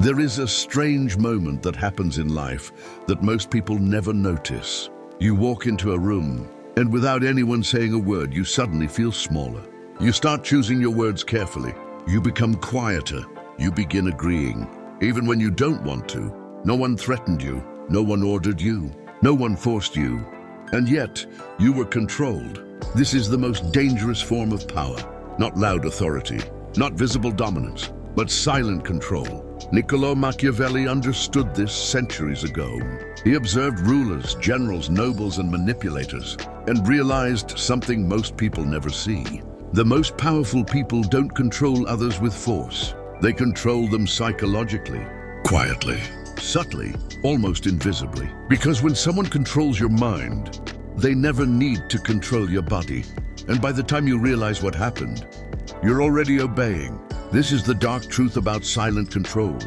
There is a strange moment that happens in life that most people never notice. You walk into a room, and without anyone saying a word, you suddenly feel smaller. You start choosing your words carefully. You become quieter. You begin agreeing, even when you don't want to. No one threatened you. No one ordered you. No one forced you. And yet, you were controlled. This is the most dangerous form of power. Not loud authority, not visible dominance, but silent control. Niccolò Machiavelli understood this centuries ago. He observed rulers, generals, nobles, and manipulators, and realized something most people never see. The most powerful people don't control others with force. They control them psychologically, quietly, subtly, almost invisibly. Because when someone controls your mind, they never need to control your body. And by the time you realize what happened, you're already obeying. This is the dark truth about silent control.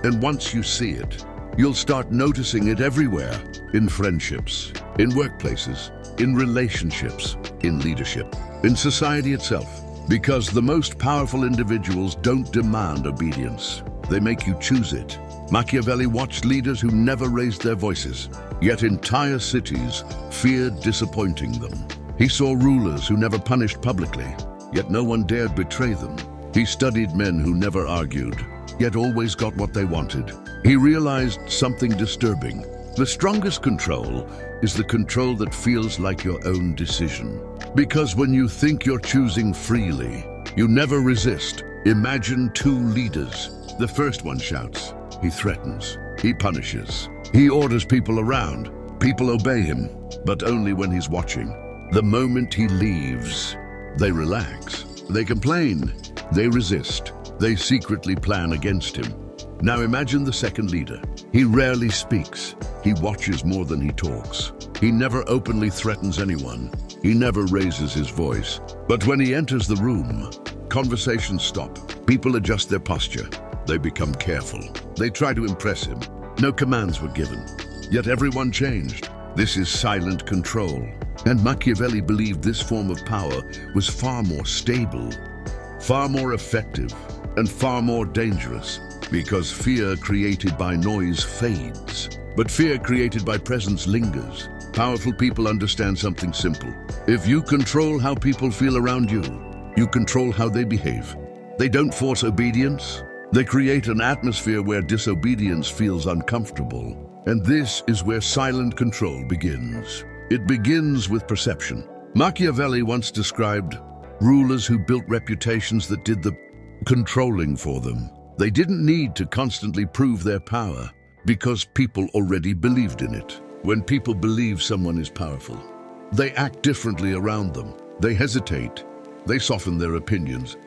And once you see it, you'll start noticing it everywhere. In friendships, in workplaces, in relationships, in leadership, in society itself. Because the most powerful individuals don't demand obedience. They make you choose it. Machiavelli watched leaders who never raised their voices, yet entire cities feared disappointing them. He saw rulers who never punished publicly, yet no one dared betray them. He studied men who never argued, yet always got what they wanted. He realized something disturbing. The strongest control is the control that feels like your own decision. Because when you think you're choosing freely, you never resist. Imagine two leaders. The first one shouts. He threatens. He punishes. He orders people around. People obey him, but only when he's watching. The moment he leaves, they relax. They complain. They resist. They secretly plan against him. Now imagine the second leader. He rarely speaks. He watches more than he talks. He never openly threatens anyone. He never raises his voice. But when he enters the room, conversations stop. People adjust their posture. They become careful. They try to impress him. No commands were given. Yet everyone changed. This is silent control. And Machiavelli believed this form of power was far more stable, far more effective, and far more dangerous, because fear created by noise fades, but fear created by presence lingers. Powerful people understand something simple. If you control how people feel around you, you control how they behave. They don't force obedience. They create an atmosphere where disobedience feels uncomfortable. And this is where silent control begins. It begins with perception. Machiavelli once described rulers who built reputations that did the controlling for them. They didn't need to constantly prove their power because people already believed in it. When people believe someone is powerful, they act differently around them. They hesitate. They soften their opinions.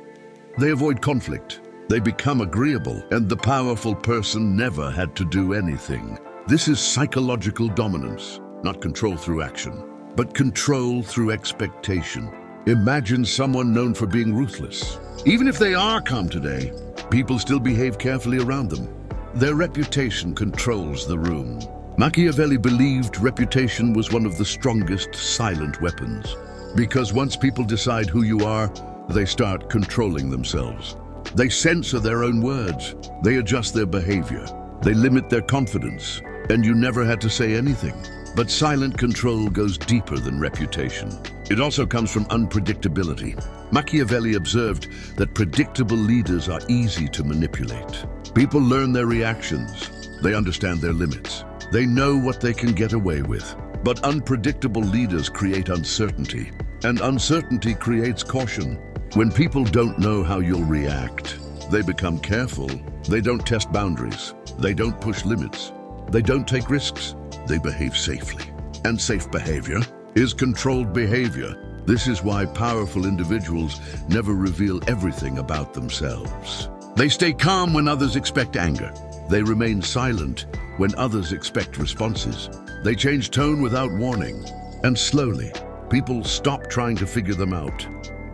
They avoid conflict. They become agreeable, and the powerful person never had to do anything. This is psychological dominance, not control through action, but control through expectation. Imagine someone known for being ruthless. Even if they are calm today, people still behave carefully around them. Their reputation controls the room. Machiavelli believed reputation was one of the strongest silent weapons. Because once people decide who you are, they start controlling themselves. They censor their own words. They adjust their behavior. They limit their confidence. And you never had to say anything. But silent control goes deeper than reputation. It also comes from unpredictability. Machiavelli observed that predictable leaders are easy to manipulate. People learn their reactions. They understand their limits. They know what they can get away with. But unpredictable leaders create uncertainty. And uncertainty creates caution. When people don't know how you'll react, they become careful. They don't test boundaries. They don't push limits. They don't take risks. They behave safely. And safe behavior is controlled behavior. This is why powerful individuals never reveal everything about themselves. They stay calm when others expect anger. They remain silent when others expect responses. They change tone without warning. And slowly, people stop trying to figure them out.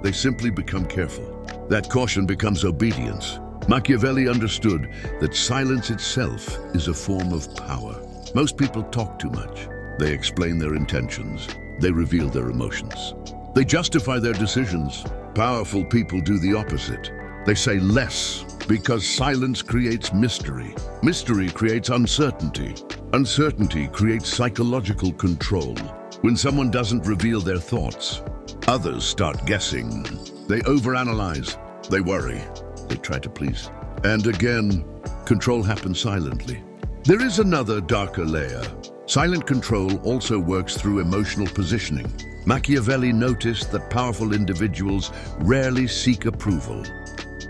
They simply become careful. That caution becomes obedience. Machiavelli understood that silence itself is a form of power. Most people talk too much. They explain their intentions. They reveal their emotions. They justify their decisions. Powerful people do the opposite. They say less because silence creates mystery. Mystery creates uncertainty. Uncertainty creates psychological control. When someone doesn't reveal their thoughts, others start guessing. They overanalyze. They worry. They try to please. And again, control happens silently. There is another darker layer. Silent control also works through emotional positioning. Machiavelli noticed that powerful individuals rarely seek approval.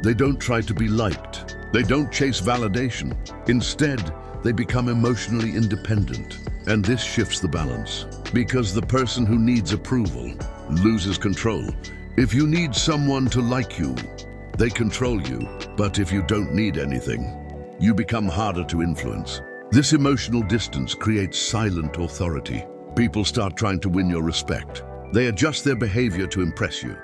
They don't try to be liked. They don't chase validation. Instead, they become emotionally independent. And this shifts the balance, because the person who needs approval loses control. If you need someone to like you, they control you. But if you don't need anything, you become harder to influence. This emotional distance creates silent authority. People start trying to win your respect. They adjust their behavior to impress you.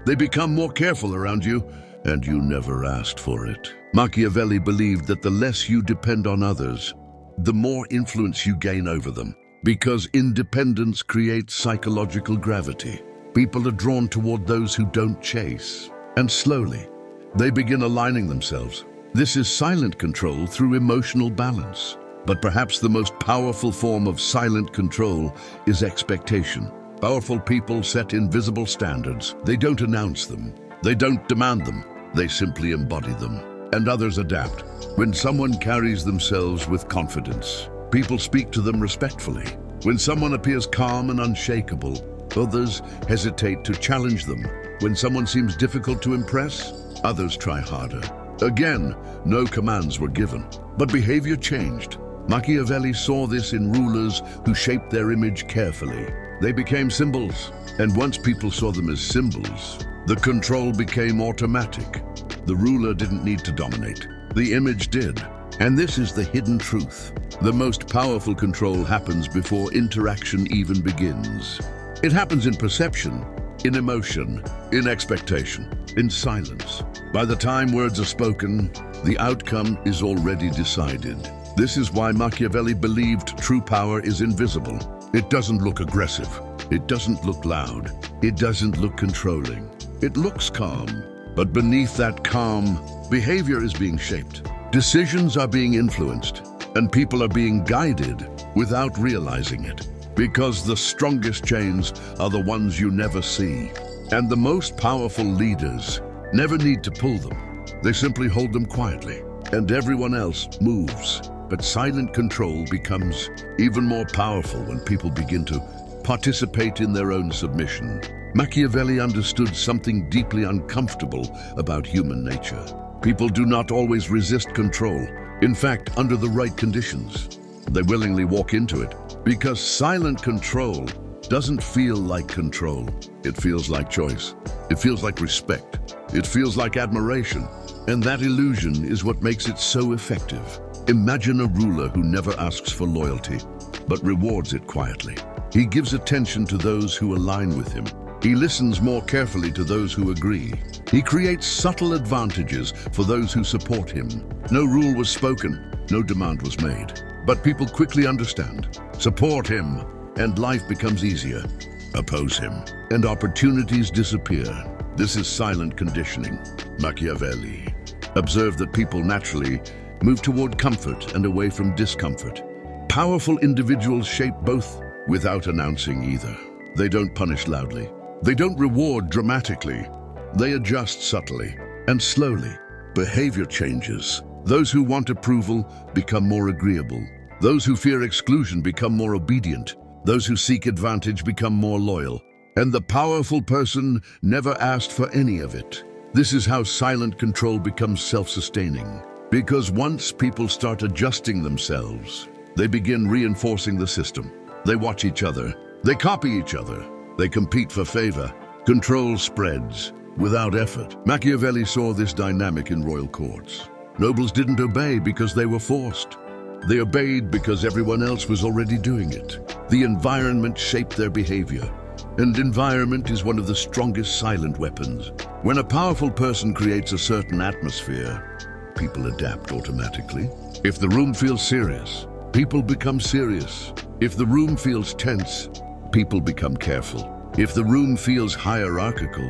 They become more careful around you, and you never asked for it. Machiavelli believed that the less you depend on others, the more influence you gain over them, because independence creates psychological gravity. People are drawn toward those who don't chase, and slowly, they begin aligning themselves. This is silent control through emotional balance. But perhaps the most powerful form of silent control is expectation. Powerful people set invisible standards. They don't announce them. They don't demand them. They simply embody them. And others adapt. When someone carries themselves with confidence, people speak to them respectfully. When someone appears calm and unshakable, others hesitate to challenge them. When someone seems difficult to impress, others try harder. Again, no commands were given, but behavior changed. Machiavelli saw this in rulers who shaped their image carefully. They became symbols, and once people saw them as symbols, the control became automatic. The ruler didn't need to dominate. The image did. And this is the hidden truth. The most powerful control happens before interaction even begins. It happens in perception, in emotion, in expectation, in silence. By the time words are spoken, the outcome is already decided. This is why Machiavelli believed true power is invisible. It doesn't look aggressive. It doesn't look loud. It doesn't look controlling. It looks calm. But beneath that calm, behavior is being shaped. Decisions are being influenced, and people are being guided without realizing it. Because the strongest chains are the ones you never see. And the most powerful leaders never need to pull them. They simply hold them quietly, and everyone else moves. But silent control becomes even more powerful when people begin to participate in their own submission. Machiavelli understood something deeply uncomfortable about human nature. People do not always resist control. In fact, under the right conditions, they willingly walk into it. Because silent control doesn't feel like control. It feels like choice. It feels like respect. It feels like admiration. And that illusion is what makes it so effective. Imagine a ruler who never asks for loyalty, but rewards it quietly. He gives attention to those who align with him. He listens more carefully to those who agree. He creates subtle advantages for those who support him. No rule was spoken, no demand was made. But people quickly understand. Support him, and life becomes easier. Oppose him, and opportunities disappear. This is silent conditioning. Machiavelli observed that people naturally move toward comfort and away from discomfort. Powerful individuals shape both without announcing either. They don't punish loudly. They don't reward dramatically. They adjust subtly and slowly. Behavior changes. Those who want approval become more agreeable. Those who fear exclusion become more obedient. Those who seek advantage become more loyal. And the powerful person never asked for any of it. This is how silent control becomes self-sustaining. Because once people start adjusting themselves, they begin reinforcing the system. They watch each other. They copy each other. They compete for favor. Control spreads without effort. Machiavelli saw this dynamic in royal courts. Nobles didn't obey because they were forced. They obeyed because everyone else was already doing it. The environment shaped their behavior. And environment is one of the strongest silent weapons. When a powerful person creates a certain atmosphere, people adapt automatically. If the room feels serious, people become serious. If the room feels tense, people become careful. If the room feels hierarchical,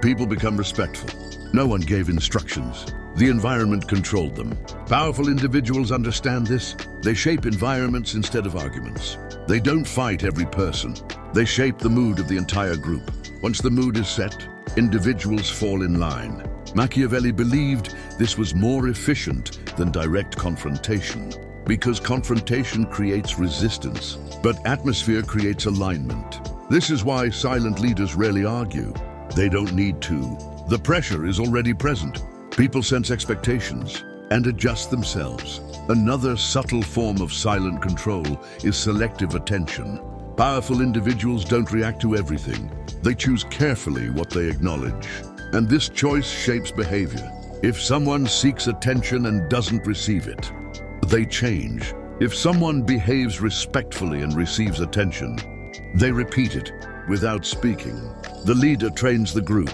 People become respectful. No one gave instructions. The environment controlled them. Powerful individuals understand this. They shape environments instead of arguments. They don't fight every person. They shape the mood of the entire group. Once the mood is set, individuals fall in line. Machiavelli believed this was more efficient than direct confrontation, because confrontation creates resistance, but atmosphere creates alignment. This is why silent leaders rarely argue. They don't need to. The pressure is already present. People sense expectations and adjust themselves. Another subtle form of silent control is selective attention. Powerful individuals don't react to everything. They choose carefully what they acknowledge. And this choice shapes behavior. If someone seeks attention and doesn't receive it, they change. If someone behaves respectfully and receives attention, they repeat it without speaking. The leader trains the group.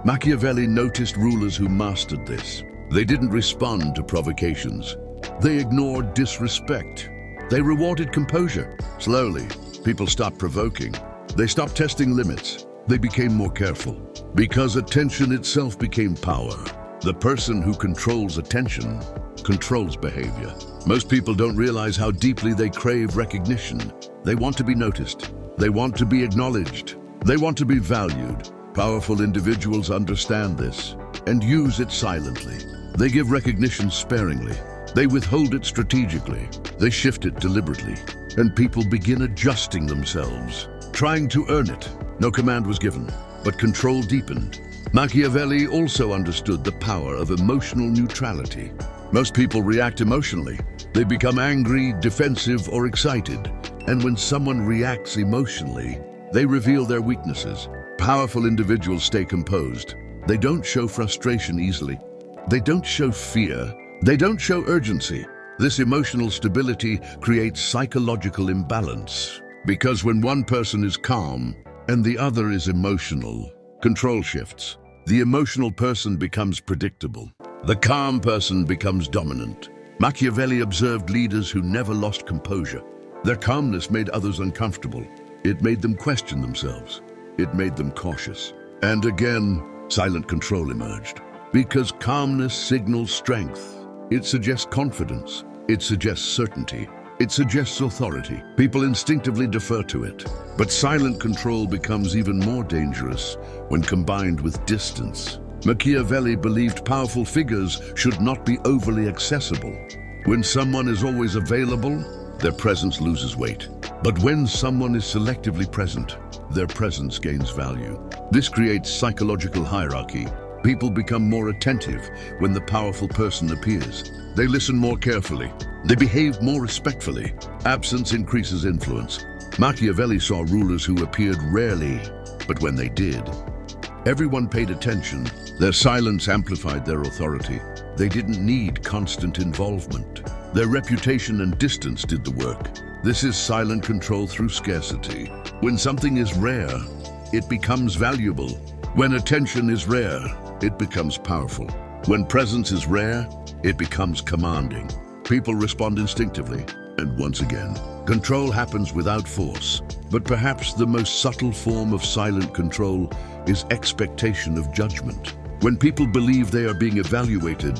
Machiavelli noticed rulers who mastered this. They didn't respond to provocations. They ignored disrespect. They rewarded composure. Slowly, people stopped provoking. They stopped testing limits. They became more careful. Because attention itself became power. The person who controls attention controls behavior. Most people don't realize how deeply they crave recognition. They want to be noticed. They want to be acknowledged. They want to be valued. Powerful individuals understand this and use it silently. They give recognition sparingly. They withhold it strategically. They shift it deliberately. And people begin adjusting themselves, trying to earn it. No command was given, but control deepened. Machiavelli also understood the power of emotional neutrality. Most people react emotionally. They become angry, defensive, or excited. And when someone reacts emotionally, they reveal their weaknesses. Powerful individuals stay composed. They don't show frustration easily. They don't show fear. They don't show urgency. This emotional stability creates psychological imbalance. Because when one person is calm and the other is emotional, control shifts. The emotional person becomes predictable. The calm person becomes dominant. Machiavelli observed leaders who never lost composure. Their calmness made others uncomfortable. It made them question themselves. It made them cautious. And again, silent control emerged. Because calmness signals strength. It suggests confidence. It suggests certainty. It suggests authority. People instinctively defer to it. But silent control becomes even more dangerous when combined with distance. Machiavelli believed powerful figures should not be overly accessible. When someone is always available, their presence loses weight. But when someone is selectively present, their presence gains value. This creates psychological hierarchy. People become more attentive when the powerful person appears. They listen more carefully. They behave more respectfully. Absence increases influence. Machiavelli saw rulers who appeared rarely, but when they did, everyone paid attention. Their silence amplified their authority. They didn't need constant involvement. Their reputation and distance did the work. This is silent control through scarcity. When something is rare, it becomes valuable. When attention is rare, it becomes powerful. When presence is rare, it becomes commanding. People respond instinctively. And once again, control happens without force. But perhaps the most subtle form of silent control is expectation of judgment. When people believe they are being evaluated,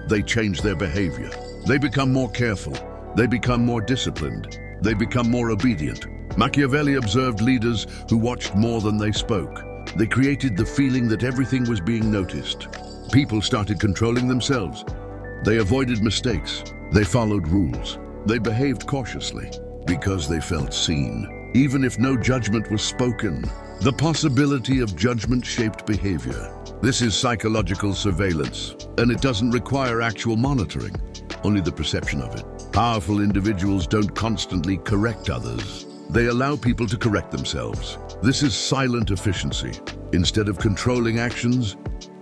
they change their behavior. They become more careful. They become more disciplined. They become more obedient. Machiavelli observed leaders who watched more than they spoke. They created the feeling that everything was being noticed. People started controlling themselves. They avoided mistakes. They followed rules. They behaved cautiously because they felt seen. Even if no judgment was spoken, the possibility of judgment shaped behavior. This is psychological surveillance, and it doesn't require actual monitoring, only the perception of it. Powerful individuals don't constantly correct others. They allow people to correct themselves. This is silent efficiency. Instead of controlling actions,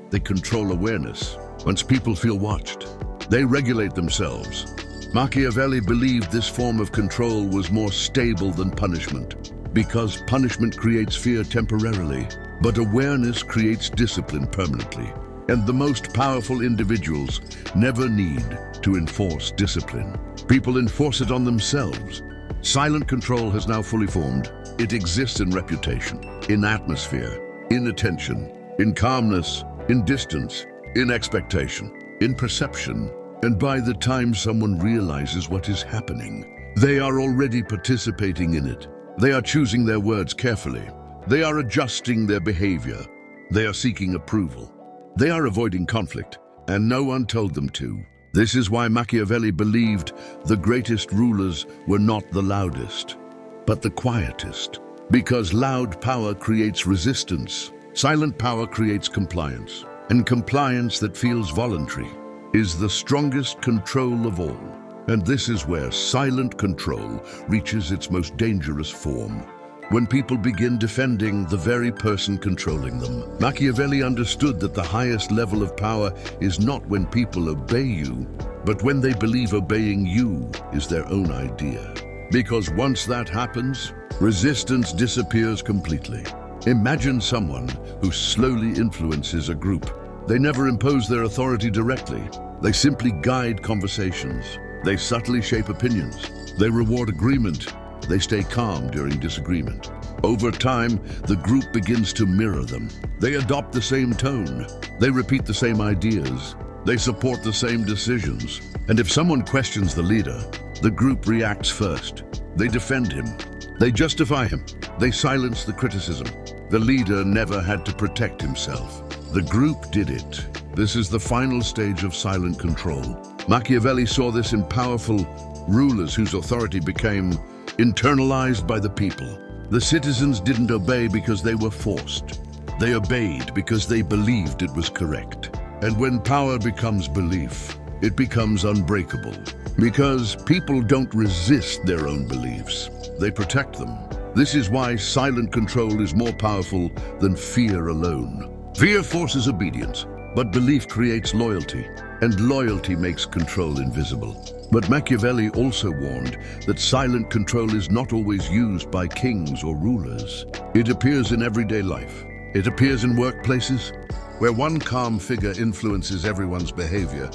they control awareness. Once people feel watched, they regulate themselves. Machiavelli believed this form of control was more stable than punishment, because punishment creates fear temporarily, but awareness creates discipline permanently. And the most powerful individuals never need to enforce discipline. People enforce it on themselves. Silent control has now fully formed. It exists in reputation, in atmosphere, in attention, in calmness, in distance, in expectation, in perception. And by the time someone realizes what is happening, they are already participating in it. They are choosing their words carefully. They are adjusting their behavior. They are seeking approval. They are avoiding conflict, and no one told them to. This is why Machiavelli believed the greatest rulers were not the loudest, but the quietest. Because loud power creates resistance, silent power creates compliance. And compliance that feels voluntary is the strongest control of all. And this is where silent control reaches its most dangerous form. When people begin defending the very person controlling them. Machiavelli understood that the highest level of power is not when people obey you, but when they believe obeying you is their own idea. Because once that happens, resistance disappears completely. Imagine someone who slowly influences a group. They never impose their authority directly. They simply guide conversations. They subtly shape opinions. They reward agreement. They stay calm during disagreement. Over time, the group begins to mirror them. They adopt the same tone. They repeat the same ideas. They support the same decisions. And if someone questions the leader, the group reacts first. They defend him. They justify him. They silence the criticism. The leader never had to protect himself. The group did it. This is the final stage of silent control. Machiavelli saw this in powerful rulers whose authority became internalized by the people. The citizens didn't obey because they were forced. They obeyed because they believed it was correct. And when power becomes belief, it becomes unbreakable. Because people don't resist their own beliefs. They protect them. This is why silent control is more powerful than fear alone. Fear forces obedience, but belief creates loyalty, and loyalty makes control invisible. But Machiavelli also warned that silent control is not always used by kings or rulers. It appears in everyday life. It appears in workplaces, where one calm figure influences everyone's behavior.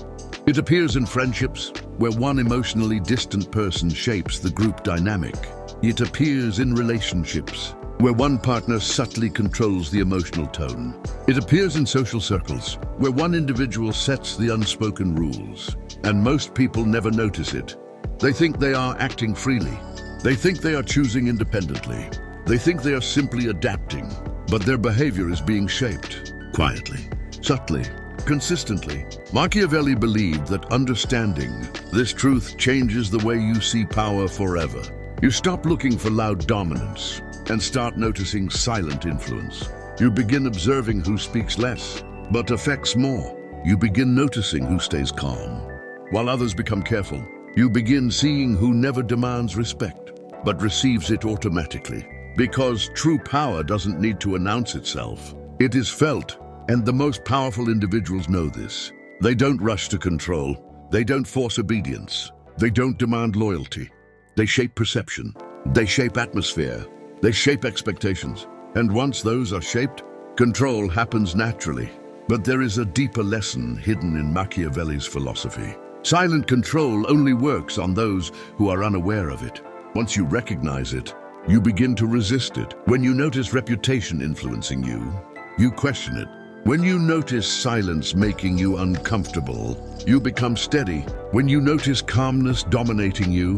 It appears in friendships, where one emotionally distant person shapes the group dynamic. It appears in relationships, where one partner subtly controls the emotional tone. It appears in social circles, where one individual sets the unspoken rules. And most people never notice it. They think they are acting freely. They think they are choosing independently. They think they are simply adapting. But their behavior is being shaped quietly, subtly, consistently. Machiavelli believed that understanding this truth changes the way you see power forever. You stop looking for loud dominance and start noticing silent influence. You begin observing who speaks less, but affects more. You begin noticing who stays calm, while others become careful. You begin seeing who never demands respect, but receives it automatically. Because true power doesn't need to announce itself. It is felt, and the most powerful individuals know this. They don't rush to control. They don't force obedience. They don't demand loyalty. They shape perception. They shape atmosphere. They shape expectations. And once those are shaped, control happens naturally. But there is a deeper lesson hidden in Machiavelli's philosophy. Silent control only works on those who are unaware of it. Once you recognize it, you begin to resist it. When you notice reputation influencing you, you question it. When you notice silence making you uncomfortable, you become steady. When you notice calmness dominating you,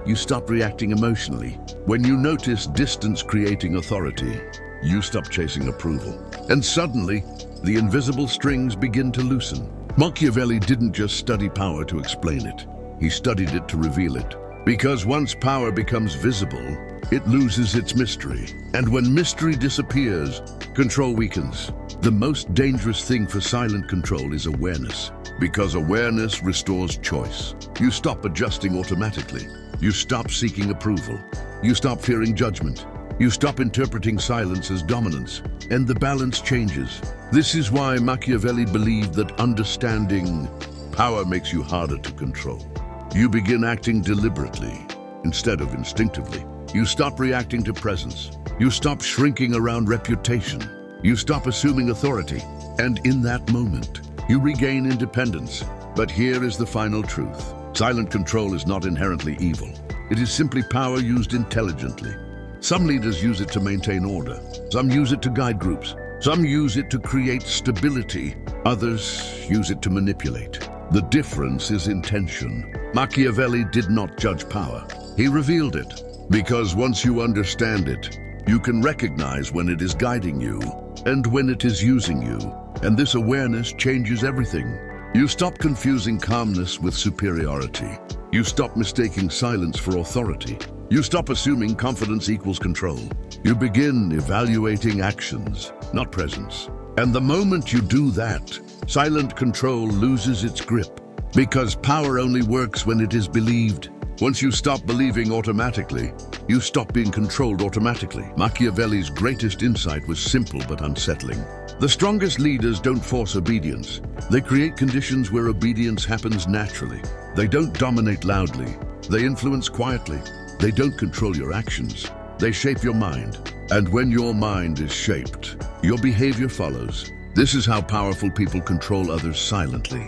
you stop reacting emotionally. When you notice distance creating authority, you stop chasing approval. And suddenly, the invisible strings begin to loosen. Machiavelli didn't just study power to explain it. He studied it to reveal it. Because once power becomes visible, it loses its mystery. And when mystery disappears, control weakens. The most dangerous thing for silent control is awareness. Because awareness restores choice. You stop adjusting automatically. You stop seeking approval. You stop fearing judgment. You stop interpreting silence as dominance. And the balance changes. This is why Machiavelli believed that understanding power makes you harder to control. You begin acting deliberately instead of instinctively. You stop reacting to presence. You stop shrinking around reputation. You stop assuming authority. And in that moment, you regain independence. But here is the final truth. Silent control is not inherently evil. It is simply power used intelligently. Some leaders use it to maintain order. Some use it to guide groups. Some use it to create stability, others use it to manipulate. The difference is intention. Machiavelli did not judge power. He revealed it. Because once you understand it, you can recognize when it is guiding you and when it is using you. And this awareness changes everything. You stop confusing calmness with superiority. You stop mistaking silence for authority. You stop assuming confidence equals control. You begin evaluating actions, not presence. And the moment you do that, silent control loses its grip. Because power only works when it is believed. Once you stop believing automatically, you stop being controlled automatically. Machiavelli's greatest insight was simple but unsettling. The strongest leaders don't force obedience. They create conditions where obedience happens naturally. They don't dominate loudly. They influence quietly. They don't control your actions. They shape your mind. And when your mind is shaped, your behavior follows. This is how powerful people control others silently.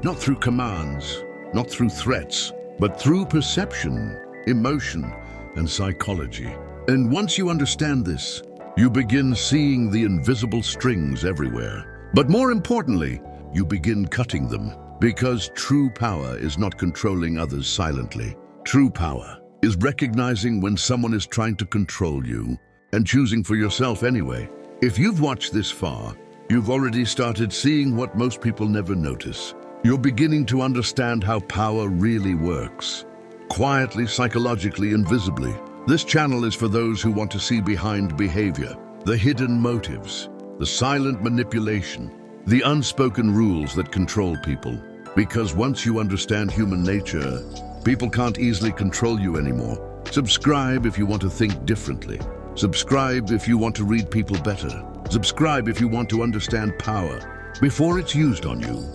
Not through commands, not through threats, but through perception, emotion, and psychology. And once you understand this, you begin seeing the invisible strings everywhere. But more importantly, you begin cutting them. Because true power is not controlling others silently. True power is recognizing when someone is trying to control you and choosing for yourself anyway. If you've watched this far, you've already started seeing what most people never notice. You're beginning to understand how power really works. Quietly, psychologically, and visibly. This channel is for those who want to see behind behavior, the hidden motives, the silent manipulation, the unspoken rules that control people. Because once you understand human nature, people can't easily control you anymore. Subscribe if you want to think differently. Subscribe if you want to read people better. Subscribe if you want to understand power before it's used on you.